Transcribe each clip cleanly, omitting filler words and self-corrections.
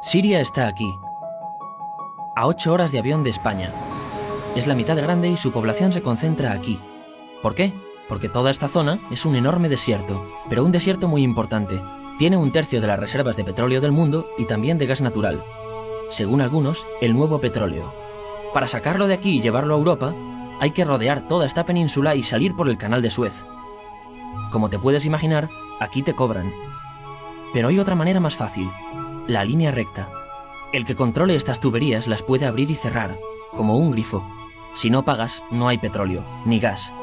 Siria está aquí, a 8 horas de avión de España. Es la mitad grande y su población se concentra aquí. ¿Por qué? Porque toda esta zona es un enorme desierto, pero un desierto muy importante. Tiene 1/3 de las reservas de petróleo del mundo y también de gas natural. Según algunos, el nuevo petróleo. Para sacarlo de aquí y llevarlo a Europa, hay que rodear toda esta península y salir por el canal de Suez. Como te puedes imaginar, aquí te cobran. Pero hay otra manera más fácil, la línea recta. El que controle estas tuberías las puede abrir y cerrar, como un grifo. Si no pagas, no hay petróleo, ni gas.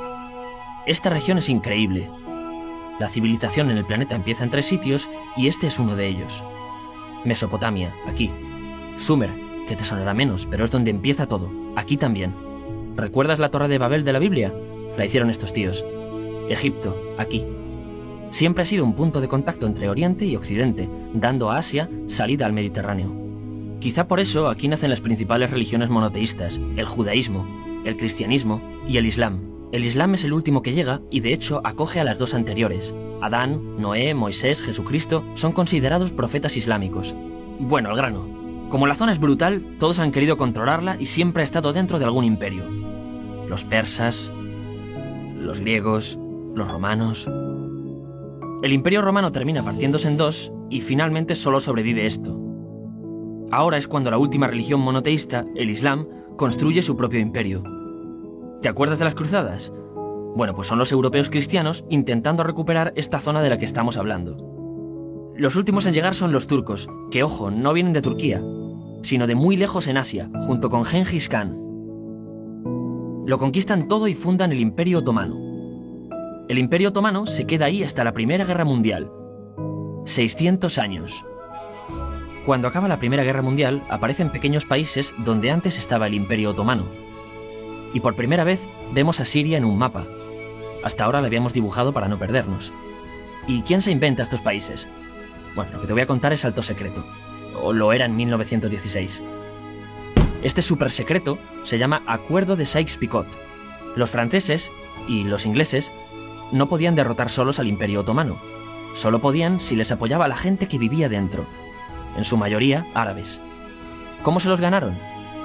Esta región es increíble. La civilización en el planeta empieza en 3 sitios y este es uno de ellos. Mesopotamia, aquí. Sumer, que te sonará menos, pero es donde empieza todo, aquí también. ¿Recuerdas la Torre de Babel de la Biblia? La hicieron estos tíos. Egipto, aquí. Siempre ha sido un punto de contacto entre Oriente y Occidente, dando a Asia salida al Mediterráneo. Quizá por eso aquí nacen las principales religiones monoteístas, el judaísmo, el cristianismo y el islam. El islam es el último que llega y de hecho acoge a las 2 anteriores. Adán, Noé, Moisés, Jesucristo son considerados profetas islámicos. Bueno, al grano. Como la zona es brutal, todos han querido controlarla y siempre ha estado dentro de algún imperio. Los persas, los griegos, los romanos. El imperio romano termina partiéndose en 2 y finalmente solo sobrevive esto. Ahora es cuando la última religión monoteísta, el Islam, construye su propio imperio. ¿Te acuerdas de las cruzadas? Bueno, pues son los europeos cristianos intentando recuperar esta zona de la que estamos hablando. Los últimos en llegar son los turcos, que ojo, no vienen de Turquía, sino de muy lejos en Asia, junto con Gengis Khan. Lo conquistan todo y fundan el Imperio Otomano. El Imperio Otomano se queda ahí hasta la Primera Guerra Mundial. 600 años. Cuando acaba la Primera Guerra Mundial, aparecen pequeños países donde antes estaba el Imperio Otomano. Y por primera vez vemos a Siria en un mapa. Hasta ahora la habíamos dibujado para no perdernos. ¿Y quién se inventa estos países? Bueno, lo que te voy a contar es alto secreto. O lo era en 1916. Este súper secreto se llama Acuerdo de Sykes-Picot. Los franceses y los ingleses no podían derrotar solos al Imperio Otomano. Solo podían si les apoyaba la gente que vivía dentro. En su mayoría árabes. ¿Cómo se los ganaron?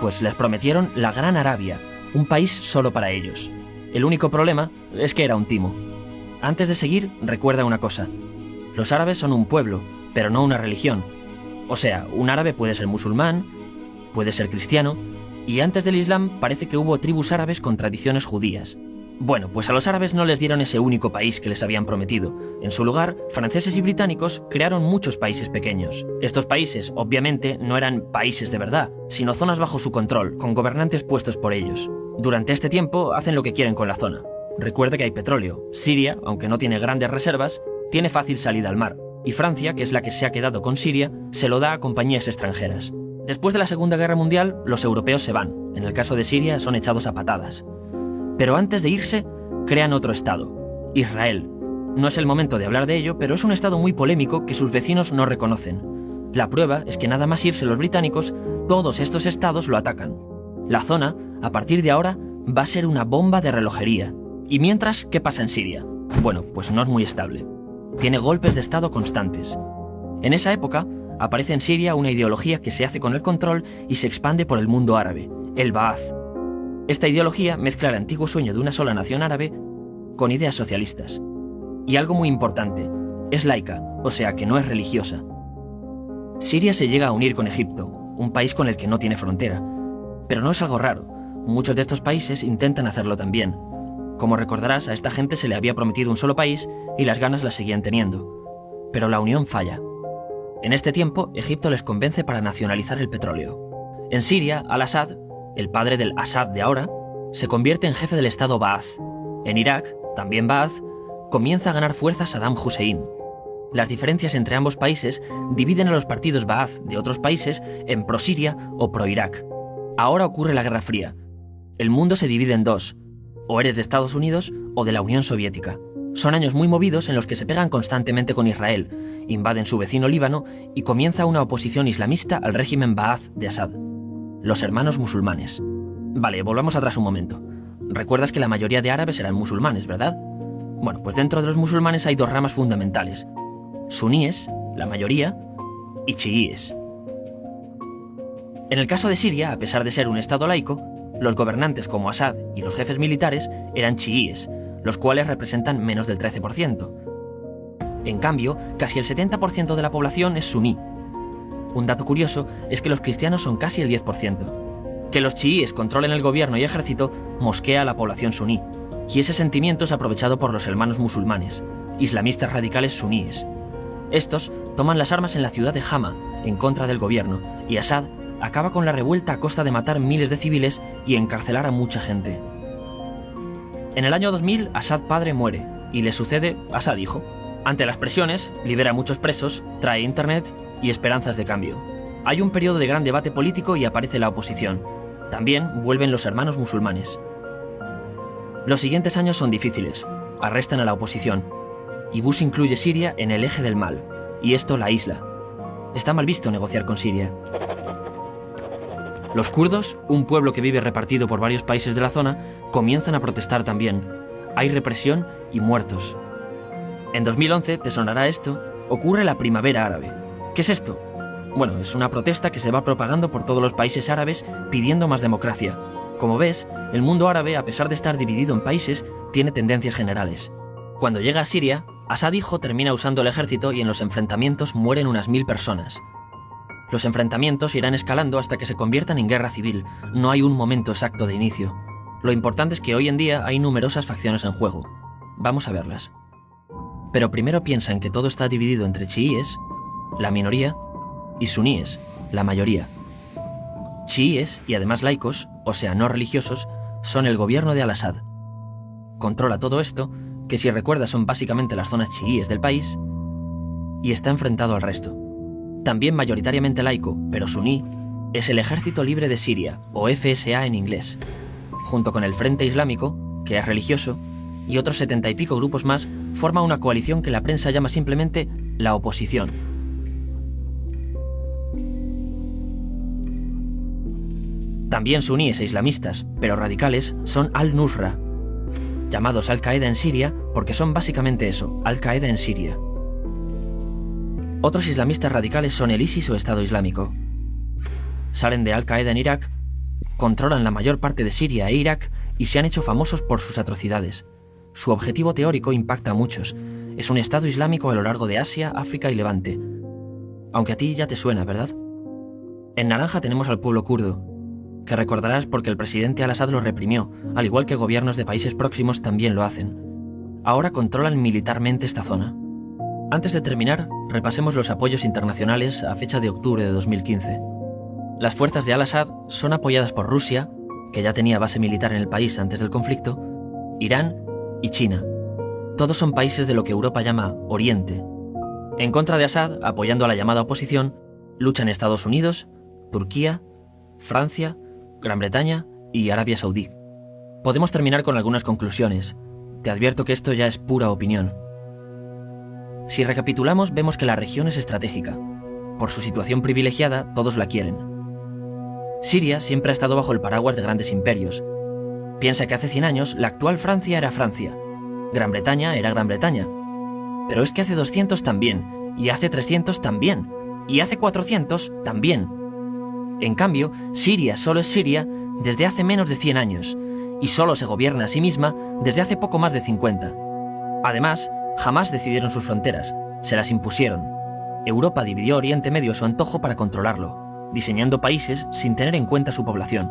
Pues les prometieron la Gran Arabia, un país solo para ellos. El único problema es que era un timo. Antes de seguir, recuerda una cosa. Los árabes son un pueblo, pero no una religión. O sea, un árabe puede ser musulmán, puede ser cristiano, y antes del Islam parece que hubo tribus árabes con tradiciones judías. Bueno, pues a los árabes no les dieron ese único país que les habían prometido. En su lugar, franceses y británicos crearon muchos países pequeños. Estos países, obviamente, no eran países de verdad, sino zonas bajo su control, con gobernantes puestos por ellos. Durante este tiempo hacen lo que quieren con la zona. Recuerda que hay petróleo. Siria, aunque no tiene grandes reservas, tiene fácil salida al mar. Y Francia, que es la que se ha quedado con Siria, se lo da a compañías extranjeras. Después de la Segunda Guerra Mundial, los europeos se van. En el caso de Siria, son echados a patadas. Pero antes de irse, crean otro estado, Israel. No es el momento de hablar de ello, pero es un estado muy polémico que sus vecinos no reconocen. La prueba es que nada más irse los británicos, todos estos estados lo atacan. La zona, a partir de ahora, va a ser una bomba de relojería. Y mientras, ¿qué pasa en Siria? Bueno, pues no es muy estable. Tiene golpes de estado constantes. En esa época, aparece en Siria una ideología que se hace con el control y se expande por el mundo árabe, el Ba'ath. Esta ideología mezcla el antiguo sueño de una sola nación árabe con ideas socialistas. Y algo muy importante, es laica, o sea que no es religiosa. Siria se llega a unir con Egipto, un país con el que no tiene frontera. Pero no es algo raro, muchos de estos países intentan hacerlo también. Como recordarás, a esta gente se le había prometido un solo país y las ganas las seguían teniendo. Pero la unión falla. En este tiempo, Egipto les convence para nacionalizar el petróleo. En Siria, Al-Assad, el padre del Assad de ahora, se convierte en jefe del estado Ba'ath. En Irak, también Ba'ath, comienza a ganar fuerza Saddam Hussein. Las diferencias entre ambos países dividen a los partidos Ba'ath de otros países en pro-Siria o pro-Irak. Ahora ocurre la Guerra Fría. El mundo se divide en 2, o eres de Estados Unidos o de la Unión Soviética. Son años muy movidos en los que se pegan constantemente con Israel, invaden su vecino Líbano y comienza una oposición islamista al régimen Ba'ath de Assad. Los hermanos musulmanes. Vale, volvamos atrás un momento. Recuerdas que la mayoría de árabes eran musulmanes, ¿verdad? Bueno, pues dentro de los musulmanes hay 2 ramas fundamentales. Suníes, la mayoría, y chiíes. En el caso de Siria, a pesar de ser un estado laico, los gobernantes como Assad y los jefes militares eran chiíes, los cuales representan menos del 13%. En cambio, casi el 70% de la población es suní. Un dato curioso es que los cristianos son casi el 10%. Que los chiíes controlen el gobierno y ejército mosquea a la población suní, y ese sentimiento es aprovechado por los hermanos musulmanes, islamistas radicales suníes. Estos toman las armas en la ciudad de Hama, en contra del gobierno, y Assad acaba con la revuelta a costa de matar miles de civiles y encarcelar a mucha gente. En el año 2000, Assad padre muere, y le sucede Assad hijo. Ante las presiones, libera a muchos presos, trae internet y esperanzas de cambio. Hay un periodo de gran debate político y aparece la oposición. También vuelven los hermanos musulmanes. Los siguientes años son difíciles. Arrestan a la oposición. Y Bush incluye Siria en el eje del mal, y esto la aísla. Está mal visto negociar con Siria. Los kurdos, un pueblo que vive repartido por varios países de la zona, comienzan a protestar también. Hay represión y muertos. En 2011, te sonará esto, ocurre la Primavera Árabe. ¿Qué es esto? Bueno, es una protesta que se va propagando por todos los países árabes pidiendo más democracia. Como ves, el mundo árabe, a pesar de estar dividido en países, tiene tendencias generales. Cuando llega a Siria, Assad hijo termina usando el ejército y en los enfrentamientos mueren unas 1000 personas. Los enfrentamientos irán escalando hasta que se conviertan en guerra civil. No hay un momento exacto de inicio. Lo importante es que hoy en día hay numerosas facciones en juego. Vamos a verlas. Pero primero piensa en que todo está dividido entre chiíes, la minoría, y suníes, la mayoría. Chiíes, y además laicos, o sea, no religiosos, son el gobierno de Al-Assad. Controla todo esto, que si recuerdas son básicamente las zonas chiíes del país, y está enfrentado al resto. También mayoritariamente laico, pero suní, es el Ejército Libre de Siria, o FSA en inglés, junto con el Frente Islámico, que es religioso, y otros 70 y pico grupos más, forma una coalición que la prensa llama simplemente la oposición. También suníes e islamistas, pero radicales, son Al-Nusra, llamados Al-Qaeda en Siria porque son básicamente eso, Al-Qaeda en Siria. Otros islamistas radicales son el ISIS o Estado Islámico. Salen de Al-Qaeda en Irak, controlan la mayor parte de Siria e Irak y se han hecho famosos por sus atrocidades. Su objetivo teórico impacta a muchos. Es un Estado Islámico a lo largo de Asia, África y Levante. Aunque a ti ya te suena, ¿verdad? En naranja tenemos al pueblo kurdo, que recordarás porque el presidente Al-Assad lo reprimió, al igual que gobiernos de países próximos también lo hacen. Ahora controlan militarmente esta zona. Antes de terminar, repasemos los apoyos internacionales a fecha de octubre de 2015. Las fuerzas de Al-Assad son apoyadas por Rusia, que ya tenía base militar en el país antes del conflicto, Irán y China. Todos son países de lo que Europa llama Oriente. En contra de Assad, apoyando a la llamada oposición, luchan Estados Unidos, Turquía, Francia, Gran Bretaña y Arabia Saudí. Podemos terminar con algunas conclusiones. Te advierto que esto ya es pura opinión. Si recapitulamos, vemos que la región es estratégica. Por su situación privilegiada, todos la quieren. Siria siempre ha estado bajo el paraguas de grandes imperios. Piensa que hace 100 años la actual Francia era Francia. Gran Bretaña era Gran Bretaña. Pero es que hace 200 también, y hace 300 también, y hace 400 también. En cambio, Siria solo es Siria desde hace menos de 100 años, y solo se gobierna a sí misma desde hace poco más de 50. Además, jamás decidieron sus fronteras, se las impusieron. Europa dividió Oriente Medio a su antojo para controlarlo, diseñando países sin tener en cuenta su población.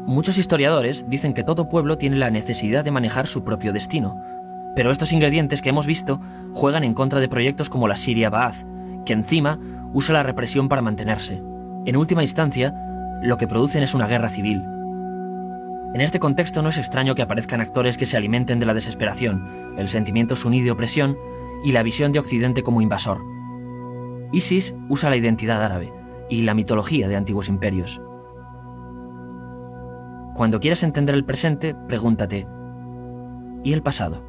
Muchos historiadores dicen que todo pueblo tiene la necesidad de manejar su propio destino, pero estos ingredientes que hemos visto juegan en contra de proyectos como la Siria Ba'ath, que encima usa la represión para mantenerse. En última instancia, lo que producen es una guerra civil. En este contexto no es extraño que aparezcan actores que se alimenten de la desesperación, el sentimiento suní de opresión y la visión de Occidente como invasor. ISIS usa la identidad árabe y la mitología de antiguos imperios. Cuando quieras entender el presente, pregúntate, ¿y el pasado?